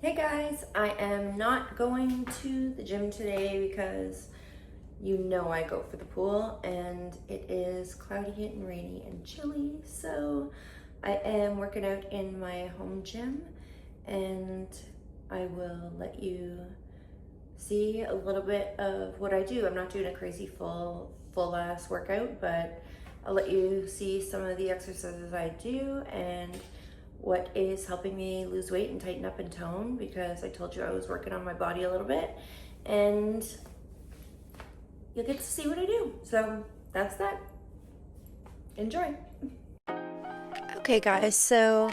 Hey guys, I am not going to the gym today because you know I go for the pool and it is cloudy and rainy and chilly, so I am working out in my home gym and I will let you see a little bit of what I do. I'm not doing a crazy full ass workout, but I'll let you see some of the exercises I do and what is helping me lose weight and tighten up and tone, because I told you I was working on my body a little bit, and you'll get to see what I do. So that's that. Enjoy. Okay guys, so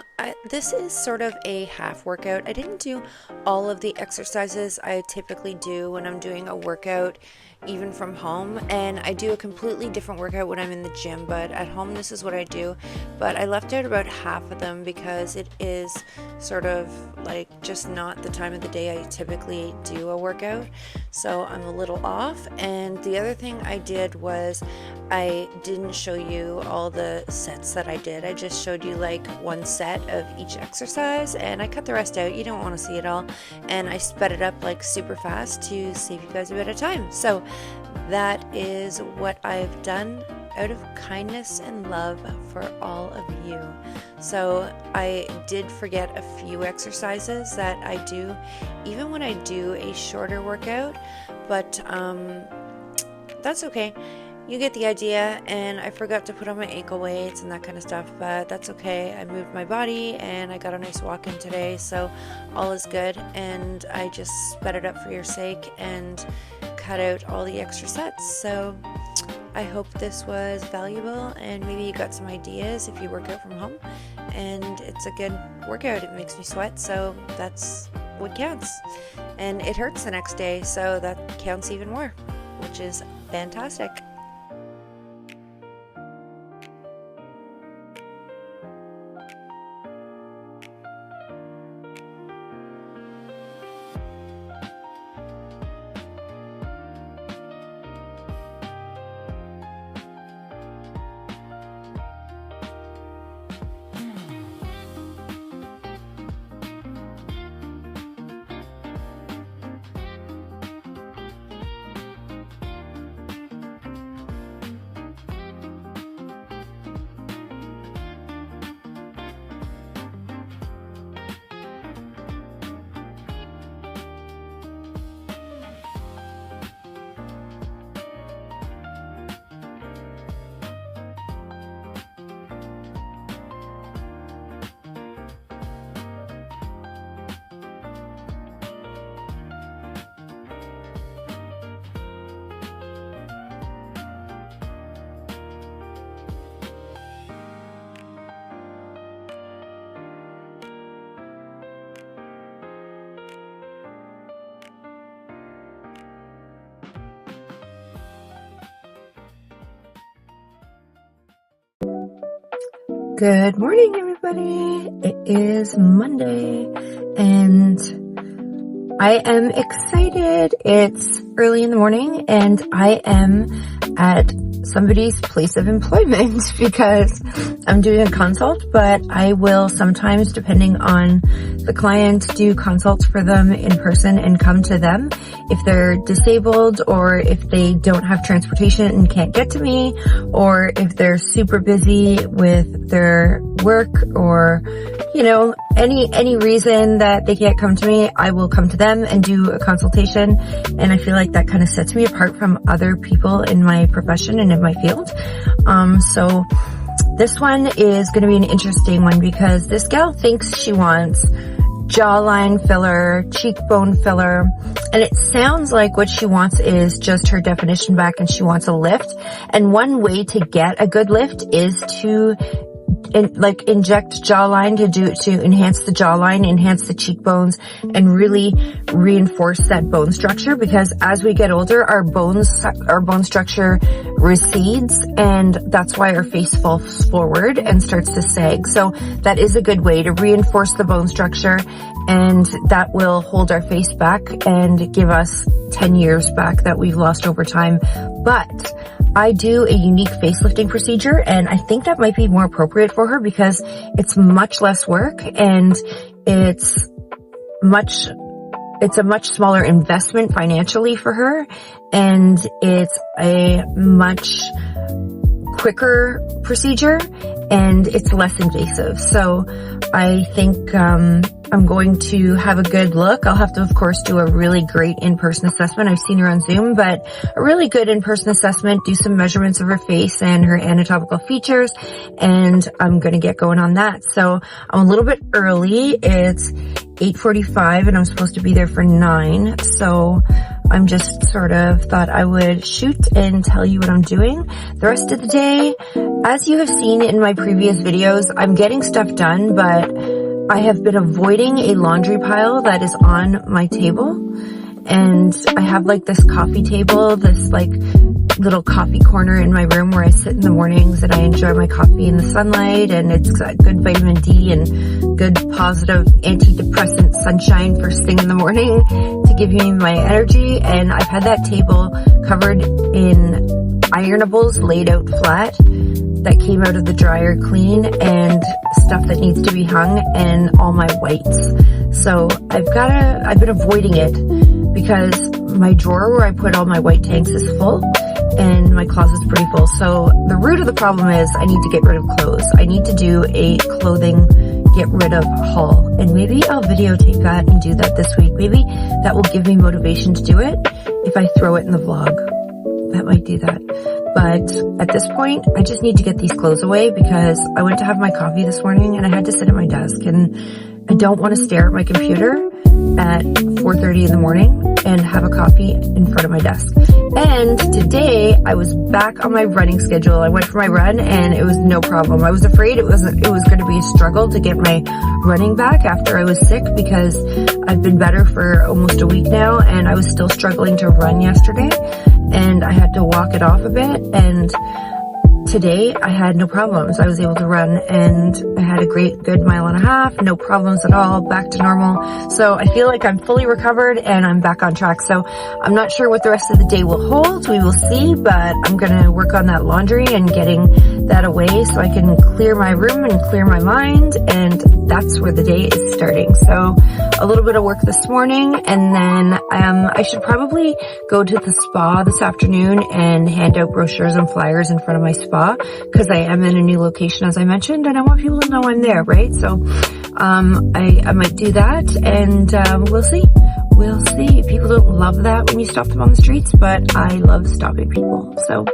this is sort of a half workout. I didn't do all of the exercises I typically do when I'm doing a workout even from home, and I do a completely different workout when I'm in the gym, but at home this is what I do. But I left out about half of them because it is sort of like just not the time of the day I typically do a workout, so I'm a little off. And the other thing I did was I didn't show you all the sets that I did. I just showed you like one set of each exercise and I cut the rest out. You don't want to see it all, and I sped it up like super fast to save you guys a bit of time. So that is what I've done out of kindness and love for all of you. So I did forget a few exercises that I do even when I do a shorter workout, but that's okay. You get the idea. And I forgot to put on my ankle weights and that kind of stuff, but that's okay. I moved my body and I got a nice walk in today, so all is good. And I just sped it up for your sake and cut out all the extra sets. So I hope this was valuable and maybe you got some ideas if you work out from home. And it's a good workout. It makes me sweat, so that's what counts. And it hurts the next day, so that counts even more, which is fantastic. Good morning, everybody. It is Monday and I am excited. It's early in the morning and I am at somebody's place of employment because I'm doing a consult, but I will sometimes, depending on the client, do consults for them in person and come to them if they're disabled, or if they don't have transportation and can't get to me, or if they're super busy with their work, or any reason that they can't come to me, I will come to them and do a consultation. And I feel like that kind of sets me apart from other people in my profession and in my field. So this one is going to be an interesting one because this gal thinks she wants jawline filler, cheekbone filler, and it sounds like what she wants is just her definition back and she wants a lift. And one way to get a good lift is to inject jawline to enhance the jawline, enhance the cheekbones, and really reinforce that bone structure, because as we get older, our bone structure recedes, and that's why our face falls forward and starts to sag. So that is a good way to reinforce the bone structure, and that will hold our face back and give us 10 years back that we've lost over time. But I do a unique facelifting procedure, and I think that might be more appropriate for her because it's much less work and it's it's a much smaller investment financially for her, and it's a much quicker procedure, and it's less invasive. So I think I'm going to have a good look. I'll have to, of course, do a really great in-person assessment. I've seen her on Zoom, but a really good in-person assessment, do some measurements of her face and her anatomical features, and I'm going to get going on that. So I'm a little bit early. It's 8:45 and I'm supposed to be there for 9. So I'm just sort of thought I would shoot and tell you what I'm doing the rest of the day. As you have seen in my previous videos, I'm getting stuff done, but I have been avoiding a laundry pile that is on my table. And I have like this coffee table, this like little coffee corner in my room where I sit in the mornings and I enjoy my coffee in the sunlight, and it's got good vitamin D and good positive antidepressant sunshine first thing in the morning to give me my energy. And I've had that table covered in ironables laid out flat that came out of the dryer clean, and stuff that needs to be hung, and all my whites. So I've been avoiding it because my drawer where I put all my white tanks is full and my closet's pretty full. So the root of the problem is I need to get rid of clothes. I need to do a clothing get rid of haul, and maybe I'll videotape that and do that this week. Maybe that will give me motivation to do it if I throw it in the vlog. That might do that. But at this point, I just need to get these clothes away because I went to have my coffee this morning and I had to sit at my desk, and I don't want to stare at my computer at 4:30 in the morning and have a coffee in front of my desk. And today I was back on my running schedule. I went for my run and it was no problem. I was afraid it was going to be a struggle to get my running back after I was sick, because I've been better for almost a week now and I was still struggling to run yesterday, and I had to walk it off a bit. And today I had no problems. I was able to run and I had a good 1.5 miles, no problems at all, back to normal. So I feel like I'm fully recovered and I'm back on track. So I'm not sure what the rest of the day will hold. We will see, but I'm going to work on that laundry and getting that away so I can clear my room and clear my mind. And that's where the day is starting. So a little bit of work this morning, and then I should probably go to the spa this afternoon and hand out brochures and flyers in front of my spa, because I am in a new location, as I mentioned, and I want people to know I'm there, right? So I might do that, and we'll see. We'll see. People don't love that when you stop them on the streets, but I love stopping people. So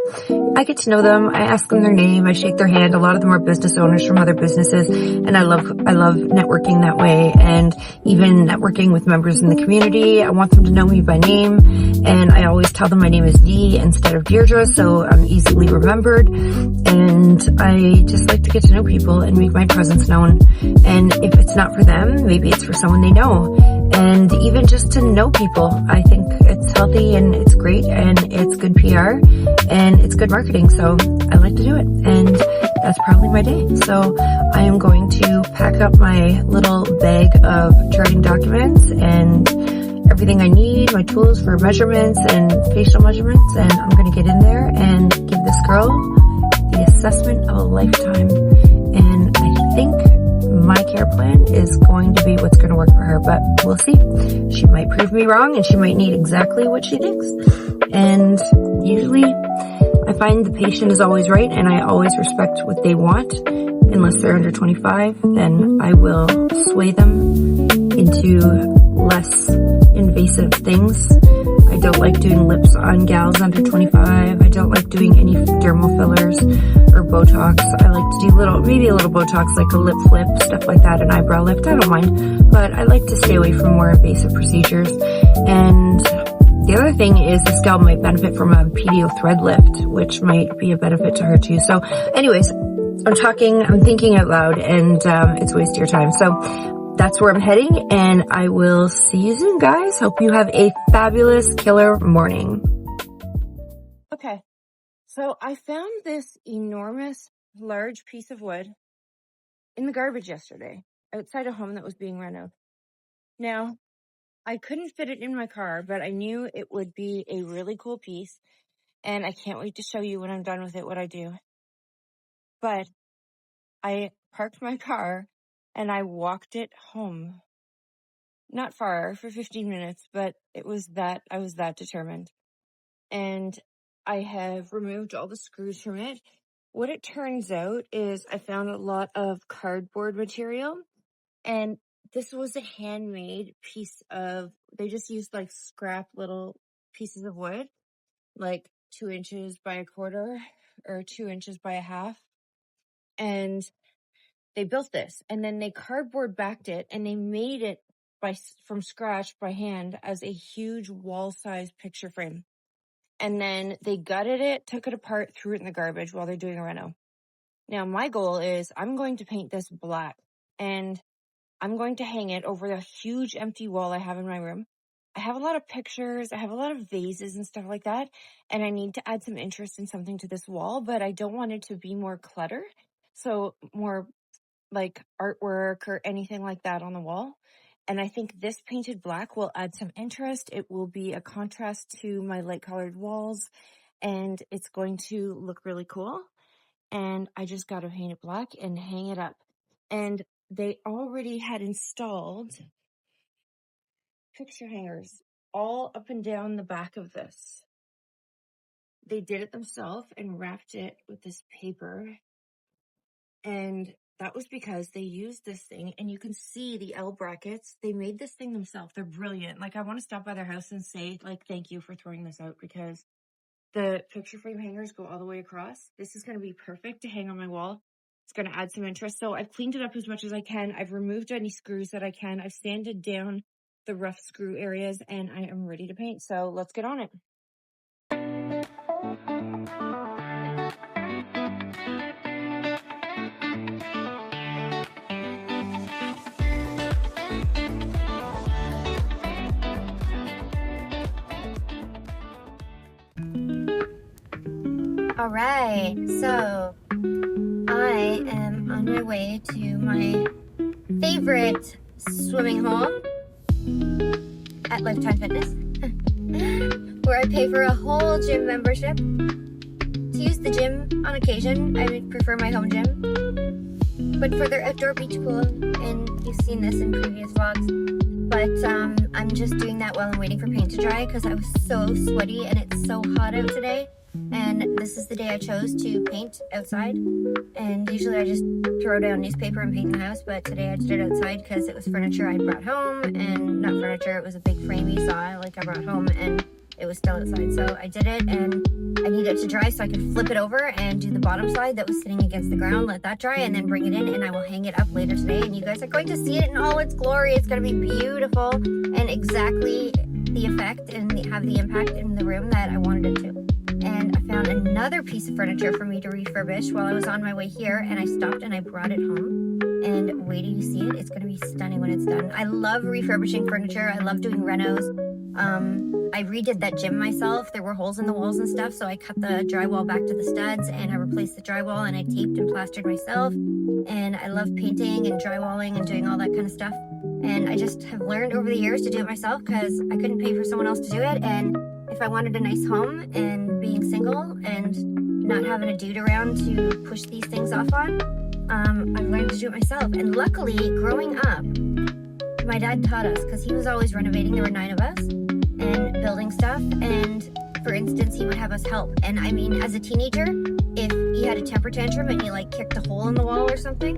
I get to know them. I ask them their name. I shake their hand. A lot of them are business owners from other businesses, and I love networking that way, and even networking with members in the community. I want them to know me by name, and I always tell them my name is Dee instead of Deirdre, so I'm easily remembered. And I just like to get to know people and make my presence known. And if it's not for them, maybe it's for someone they know. And even just to know people, I think it's healthy and it's great and it's good PR and it's good marketing. So I like to do it, and that's probably my day. So I am going to pack up my little bag of charting documents and everything I need, my tools for measurements and facial measurements, and I'm going to get in there and give this girl the assessment of a lifetime. And I think my care plan is going to be what's going to work for her, but we'll see. She might prove me wrong and she might need exactly what she thinks. And usually I find the patient is always right, and I always respect what they want. Unless they're under 25, then I will sway them into less invasive things. I don't like doing lips on gals under 25. I don't like doing any dermal fillers or Botox. I like to do maybe a little Botox, like a lip flip, stuff like that, an eyebrow lift. I don't mind, but I like to stay away from more invasive procedures. And the other thing is this gal might benefit from a PDO thread lift, which might be a benefit to her too. So anyways, I'm thinking out loud, and it's a waste of your time. So that's where I'm heading, and I will see you soon, guys. Hope you have a fabulous killer morning. Okay, so I found this enormous, large piece of wood in the garbage yesterday outside a home that was being run out. Now, I couldn't fit it in my car, but I knew it would be a really cool piece, and I can't wait to show you when I'm done with it what I do. But I parked my car and I walked it home. not far, for 15 minutes, but I was that determined. And I have removed all the screws from it. What it turns out is I found a lot of cardboard material, and this was a handmade piece of, they just used like scrap little pieces of wood, like 2 inches by a quarter or 2 inches by a half. And they built this, and then they cardboard backed it, and they made it from scratch by hand as a huge wall-sized picture frame. And then they gutted it, took it apart, threw it in the garbage while they're doing a reno. Now, my goal is I'm going to paint this black, and I'm going to hang it over the huge empty wall I have in my room. I have a lot of pictures, I have a lot of vases and stuff like that, and I need to add some interest in something to this wall, but I don't want it to be more clutter. So more like artwork or anything like that on the wall. And I think this painted black will add some interest. It will be a contrast to my light colored walls, and it's going to look really cool. And I just got to paint it black and hang it up. And they already had installed picture hangers all up and down the back of this. They did it themselves and wrapped it with this paper. And that was because they used this thing, and you can see the L brackets. They made this thing themselves. They're brilliant. Like, I want to stop by their house and say, like, thank you for throwing this out, because the picture frame hangers go all the way across. This is going to be perfect to hang on my wall. It's going to add some interest. So I've cleaned it up as much as I can. I've removed any screws that I can. I've sanded down the rough screw areas, and I am ready to paint. So let's get on it. All right, so I am on my way to my favorite swimming hole at Lifetime Fitness, where I pay for a whole gym membership to use the gym on occasion. I would prefer my home gym, but for their outdoor beach pool, and you've seen this in previous vlogs, but I'm just doing that while I'm waiting for paint to dry because I was so sweaty and it's so hot out today. And this is the day I chose to paint outside, and usually I just throw down newspaper and paint the house, but today I did it outside because it was furniture I brought home, and not furniture, it was a big framey saw like I brought home, and it was still outside. So I did it, and I needed it to dry so I could flip it over and do the bottom side that was sitting against the ground, let that dry, and then bring it in, and I will hang it up later today, and you guys are going to see it in all its glory. It's going to be beautiful and exactly the effect and have the impact in the room that I wanted it to. And I found another piece of furniture for me to refurbish while I was on my way here, and I stopped and I brought it home, and wait till you see it. It's going to be stunning when it's done. I love refurbishing furniture. I love doing renos. I redid that gym myself. There were holes in the walls and stuff, so I cut the drywall back to the studs, and I replaced the drywall, and I taped and plastered myself. And I love painting and drywalling and doing all that kind of stuff. And I just have learned over the years to do it myself because I couldn't pay for someone else to do it. And if I wanted a nice home and being single and not having a dude around to push these things off on, I've learned to do it myself. And luckily, growing up, my dad taught us because he was always renovating. There were 9 of us and building stuff. And for instance, he would have us help. And I mean, as a teenager, if he had a temper tantrum and he like kicked a hole in the wall or something,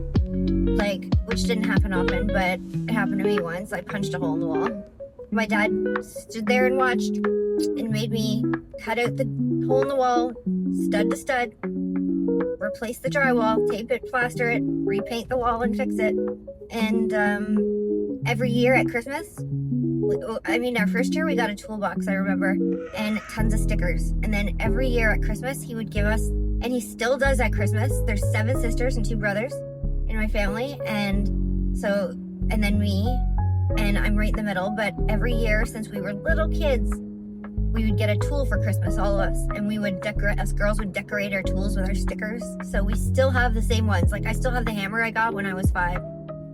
like, which didn't happen often, but it happened to me once. I punched a hole in the wall. My dad stood there and watched and made me cut out the hole in the wall, stud to stud, replace the drywall, tape it, plaster it, repaint the wall and fix it. And every year at Christmas, our first year we got a toolbox, I remember, and tons of stickers. And then every year at Christmas he would give us, and he still does at Christmas, there's 7 sisters and 2 brothers in my family, and then me, and I'm right in the middle. But every year since we were little kids, we would get a tool for Christmas, all of us, and we would us girls would decorate our tools with our stickers. So we still have the same ones. Like, I still have the hammer I got when I was 5,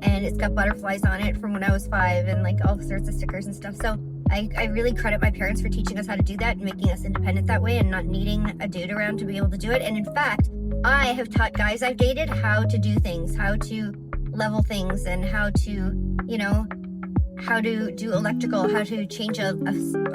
and it's got butterflies on it from when I was 5, and like all sorts of stickers and stuff. So I really credit my parents for teaching us how to do that and making us independent that way and not needing a dude around to be able to do it. And in fact, I have taught guys I've dated how to do things, how to level things, and how to, how to do electrical, how to change a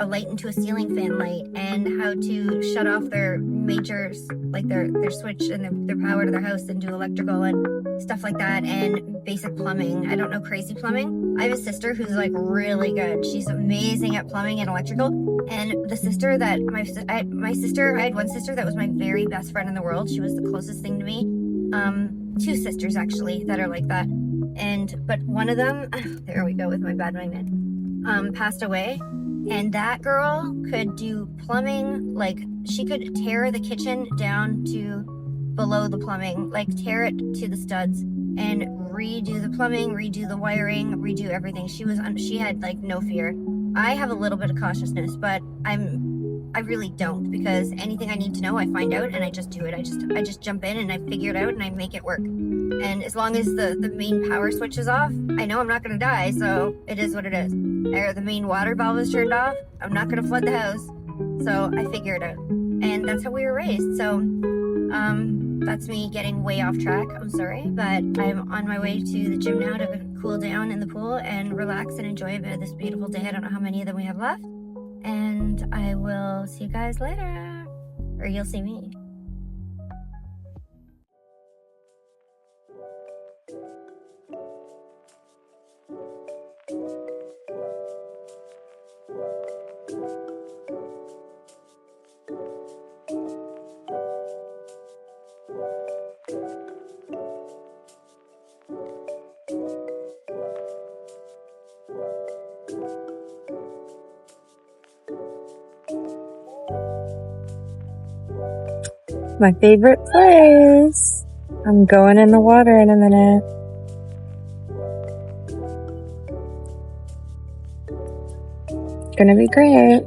light into a ceiling fan light, and how to shut off their major, like their switch and their power to their house and do electrical and stuff like that, and basic plumbing. I don't know crazy plumbing. I have a sister who's like really good. She's amazing at plumbing and electrical. And the sister that I had one sister that was my very best friend in the world. She was the closest thing to me. Two sisters actually that are like that. But one of them, there we go with my bad magnet, passed away. And that girl could do plumbing, like she could tear the kitchen down to below the plumbing, like tear it to the studs and redo the plumbing, redo the wiring, redo everything. She had like no fear. I have a little bit of cautiousness, but I really don't, because anything I need to know, I find out and I just do it. I just jump in and I figure it out and I make it work. And as long as the main power switch is off, I know I'm not going to die, so it is what it is. Or the main water valve is turned off, I'm not going to flood the house. So I figure it out. And that's how we were raised. So that's me getting way off track. I'm sorry, but I'm on my way to the gym now to cool down in the pool and relax and enjoy a bit of this beautiful day. I don't know how many of them we have left. And I will see you guys later. Or you'll see me. My favorite place. I'm going in the water in a minute. It's gonna be great.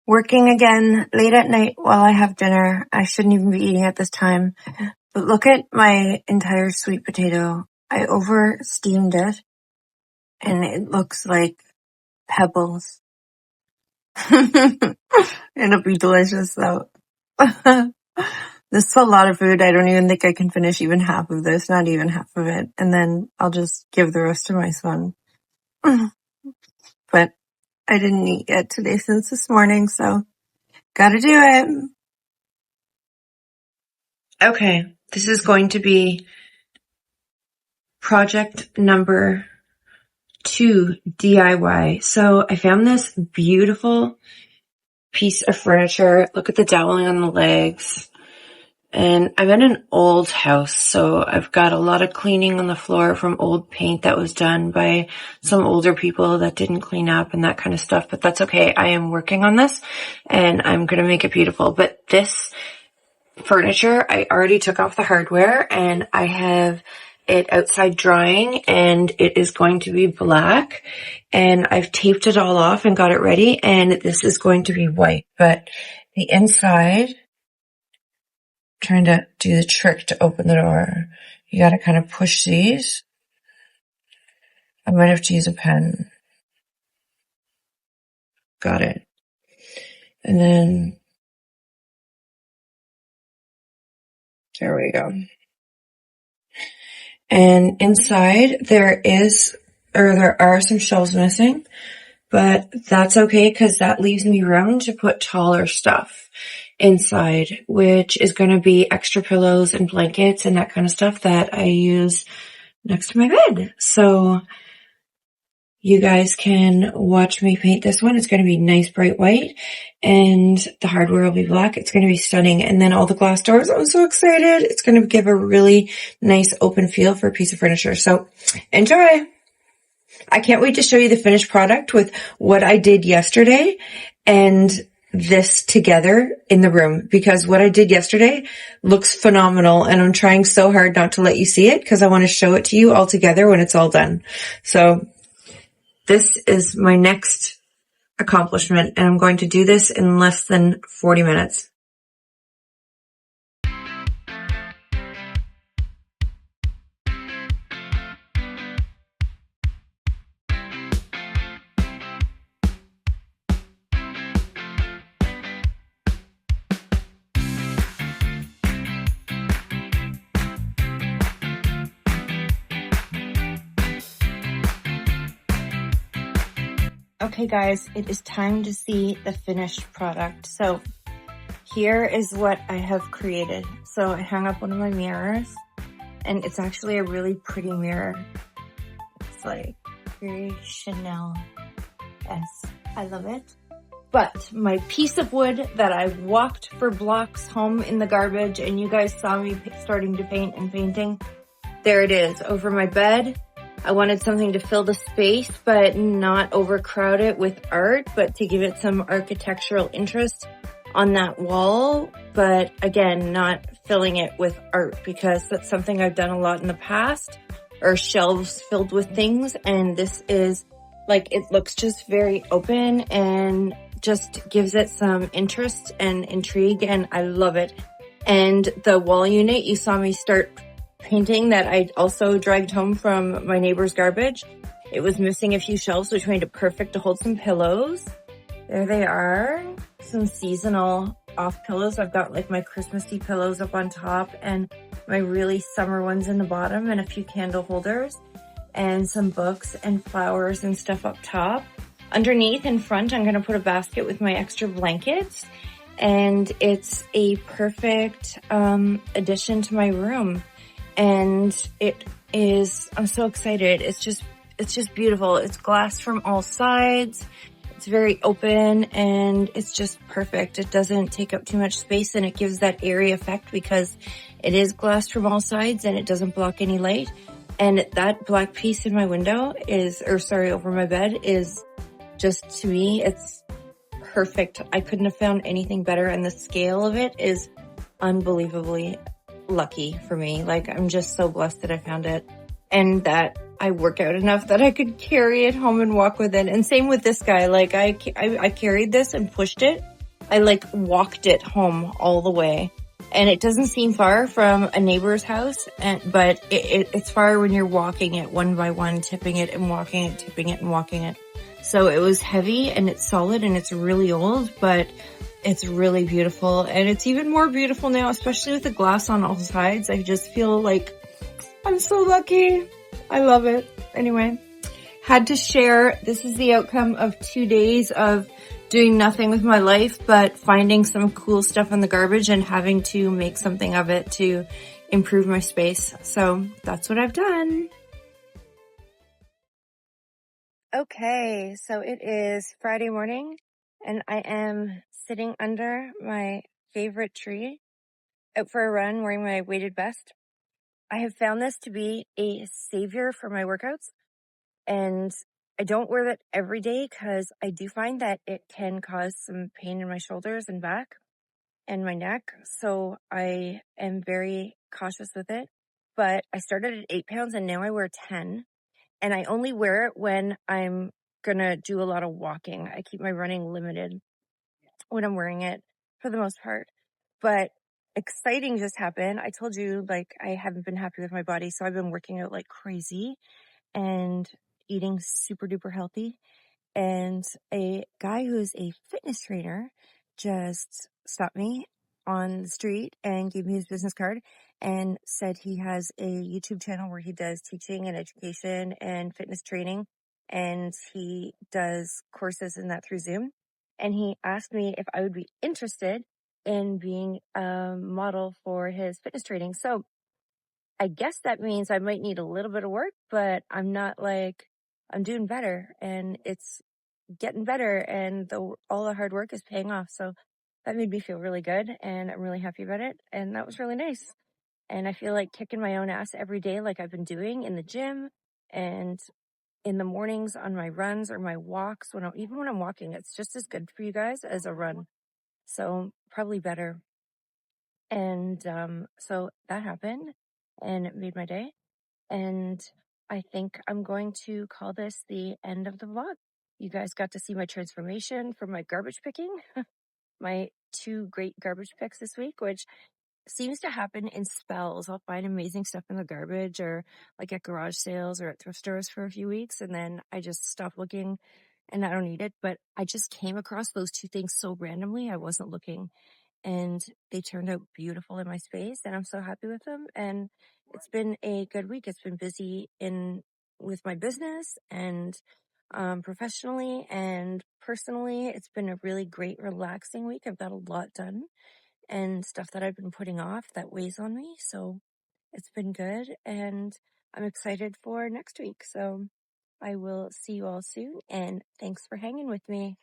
Working again late at night while I have dinner. I shouldn't even be eating at this time. But look at my entire sweet potato. I over steamed it and it looks like pebbles. It'll be delicious though. This is a lot of food. I don't even think I can finish even half of this, not even half of it. And then I'll just give the rest to my son. But I didn't eat yet today since this morning, so gotta do it. Okay, this is going to be project number 2 DIY. So I found this beautiful piece of furniture. Look at the doweling on the legs. And I'm in an old house, so I've got a lot of cleaning on the floor from old paint that was done by some older people that didn't clean up and that kind of stuff. But that's okay. I am working on this and I'm going to make it beautiful. But this furniture, I already took off the hardware and I have it outside drying and it is going to be black, and I've taped it all off and got it ready, and this is going to be white. But the inside, trying to do the trick to open the door. You gotta kind of push these. I might have to use a pen. Got it. And then, there we go. And inside there are some shelves missing, but that's okay because that leaves me room to put taller stuff inside, which is going to be extra pillows and blankets and that kind of stuff that I use next to my bed. So you guys can watch me paint this one. It's going to be nice bright white and the hardware will be black. It's going to be stunning. And then all the glass doors, I'm so excited. It's going to give a really nice open feel for a piece of furniture. So enjoy. I can't wait to show you the finished product with what I did yesterday and this together in the room, because what I did yesterday looks phenomenal and I'm trying so hard not to let you see it because I want to show it to you all together when it's all done. So this is my next accomplishment and I'm going to do this in less than 40 minutes. Okay guys, it is time to see the finished product. So here is what I have created. So I hung up one of my mirrors and it's actually a really pretty mirror. It's like very Chanel-esque. I love it. But my piece of wood that I walked for blocks home in the garbage and you guys saw me starting to paint and painting, there it is over my bed. I wanted something to fill the space, but not overcrowd it with art, but to give it some architectural interest on that wall. But again, not filling it with art because that's something I've done a lot in the past, or shelves filled with things. And this is like, it looks just very open and just gives it some interest and intrigue. And I love it. And the wall unit, you saw me start painting that I also dragged home from my neighbor's garbage. It was missing a few shelves, which made it perfect to hold some pillows. There they are, some seasonal off pillows. I've got like my Christmassy pillows up on top and my really summer ones in the bottom, and a few candle holders and some books and flowers and stuff up top. Underneath in front, I'm going to put a basket with my extra blankets, and it's a perfect addition to my room. And it is, I'm so excited. It's just beautiful. It's glass from all sides. It's very open and it's just perfect. It doesn't take up too much space and it gives that airy effect because it is glass from all sides and it doesn't block any light. And that black piece in my window over my bed is just, to me, it's perfect. I couldn't have found anything better, and the scale of it is unbelievably lucky for me. Like, I'm just so blessed that I found it and that I work out enough that I could carry it home and walk with it. And same with this guy. Like, I carried this and pushed it. I like walked it home all the way. And it doesn't seem far from a neighbor's house, but it's far when you're walking it one by one, tipping it and walking it, tipping it and walking it. So it was heavy and it's solid and it's really old, but It's really beautiful, and it's even more beautiful now, especially with the glass on all sides. I just feel like I'm so lucky. I love it. Anyway, had to share. This is the outcome of 2 days of doing nothing with my life, but finding some cool stuff in the garbage and having to make something of it to improve my space. So that's what I've done. Okay, so it is Friday morning and I am sitting under my favorite tree out for a run wearing my weighted vest. I have found this to be a savior for my workouts, and I don't wear it every day because I do find that it can cause some pain in my shoulders and back and my neck. So I am very cautious with it. But I started at 8 pounds and now I wear 10. And I only wear it when I'm gonna do a lot of walking. I keep my running limited when I'm wearing it for the most part. But exciting just happened. I told you, like, I haven't been happy with my body, so I've been working out like crazy and eating super duper healthy. And a guy who's a fitness trainer just stopped me on the street and gave me his business card and said he has a YouTube channel where he does teaching and education and fitness training. And he does courses in that through Zoom. And he asked me if I would be interested in being a model for his fitness training. So I guess that means I might need a little bit of work, but I'm not like, I'm doing better and it's getting better and all the hard work is paying off. So that made me feel really good and I'm really happy about it. And that was really nice. And I feel like kicking my own ass every day, like I've been doing in the gym and in the mornings on my runs or my walks. Even when I'm walking, it's just as good for you guys as a run. So probably better. And so that happened and it made my day. And I think I'm going to call this the end of the vlog. You guys got to see my transformation from my garbage picking, my 2 great garbage picks this week, which seems to happen in spells. I'll find amazing stuff in the garbage or like at garage sales or at thrift stores for a few weeks. And then I just stop looking and I don't need it. But I just came across those 2 things so randomly. I wasn't looking and they turned out beautiful in my space and I'm so happy with them. And it's been a good week. It's been busy with my business and professionally and personally. It's been a really great, relaxing week. I've got a lot done and stuff that I've been putting off that weighs on me. So it's been good and I'm excited for next week. So I will see you all soon and thanks for hanging with me.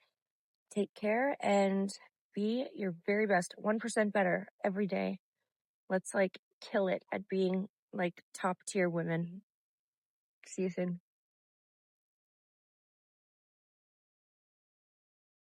Take care and be your very best, 1% better every day. Let's like kill it at being like top tier women. See you soon.